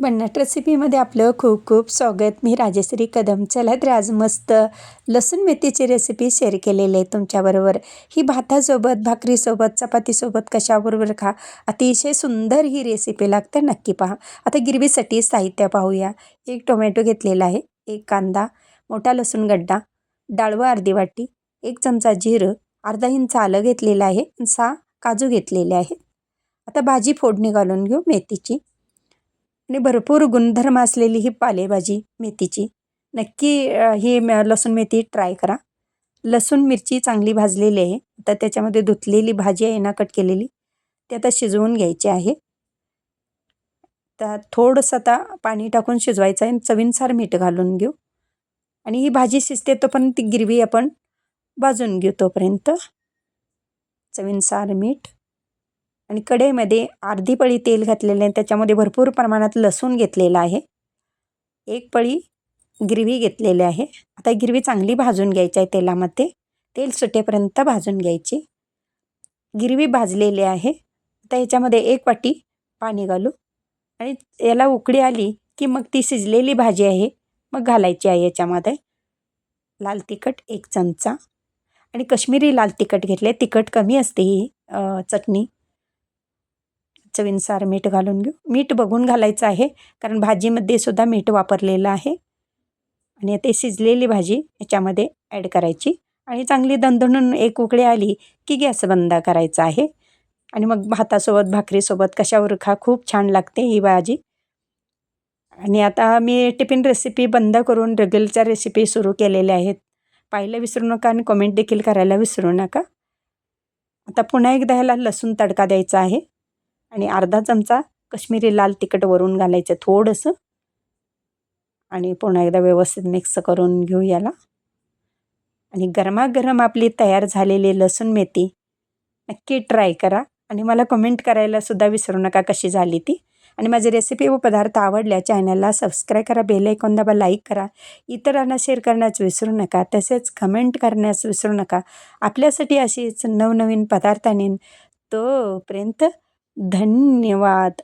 भन्नाट रेसिपीमध्ये आपलं खूप खूप स्वागत. मी राजश्री कदम. चला तर आज मस्त लसूण मेथीची रेसिपी शेअर केलेली आहे तुमच्याबरोबर. ही भातासोबत, भाकरीसोबत, चपातीसोबत कशाबरोबर खा, अतिशय सुंदर ही रेसिपी लागते. नक्की पहा. आता गिरवीसाठी साहित्य पाहूया. एक टोमॅटो घेतलेला आहे, एक कांदा, मोठा लसूण गड्डा, डाळवं अर्धी वाटी, एक चमचा जिरं, अर्धा इंच आलं घेतलेलं आहे, 6 काजू घेतलेले आहेत. आता भाजी फोडणी घालून घेऊ मेथीची. आणि भरपूर गुणधर्म असलेली ही पालेभाजी मेथीची. नक्की ही लसूण मेथी ट्राय करा. लसूण मिरची चांगली भाजलेली आहे. आता त्याच्यामध्ये धुतलेली भाजी आहे ना, कट केलेली, ती आता शिजवून घ्यायची आहे. तर थोडंसं आता पाणी टाकून शिजवायचं आहे. चवीनुसार मीठ घालून घेऊ. आणि ही भाजी शिजते तोपर्यंत ती गिरवी आपण भाजून घेऊ. तोपर्यंत चवीनुसार मीठ. आणि कढईमध्ये अर्धी पळी तेल घातलेलं आहे. त्याच्यामध्ये भरपूर प्रमाणात लसूण घेतलेला आहे. एक पळी गिरवी घेतलेली आहे. आता गिरवी चांगली भाजून घ्यायची आहे तेलामध्ये. तेल सुटेपर्यंत भाजून घ्यायची. गिरवी भाजलेली आहे. आता याच्यामध्ये 1 वाटी पाणी घालू आणि याला उकळी आली की मग ती शिजलेली भाजी आहे मग घालायची आहे याच्यामध्ये. लाल तिखट 1 चमचा आणि कश्मीरी लाल तिखट घेतले. तिखट कमी असते ही चटणी. चवीनुसार मीठ घालून घेऊ. मीठ बघून घालायचं आहे कारण भाजीमध्ये सुद्धा मीठ वापरलेलं आहे. आणि ते शिजलेली भाजी याच्यामध्ये ॲड करायची आणि चांगली दणदणून एक उकळी आली की गॅस बंद करायचा आहे. आणि मग भातासोबत, भाकरीसोबत कशावर खा, खूप छान लागते ही भाजी. आणि आता मी टिफिन रेसिपी बंद करून रेग्युलरच्या रेसिपी सुरू केलेल्या आहेत. पाहायला विसरू नका आणि कमेंट देखील करायला विसरू नका. आता पुन्हा एकदा ह्याला लसूण तडका द्यायचा आहे आणि अर्धा चमचा कश्मीरी लाल तिखट वरून घालायचं थोडंसं. आणि पुन्हा एकदा व्यवस्थित मिक्स करून घेऊ याला. आणि गरमागरम आपली तयार झालेली लसूण मेथी नक्की ट्राय करा आणि मला कमेंट करायला सुद्धा विसरू नका कशी झाली ती. आणि माझी रेसिपी व पदार्थ आवडल्या चॅनलला सबस्क्राईब करा, बेल आयकॉन दाबा, लाईक करा, इतरांना शेअर करण्यास विसरू नका, तसेच कमेंट करण्यास विसरू नका. आपल्यासाठी अशीच नवनवीन पदार्थ आणीन. तोपर्यंत धन्यवाद.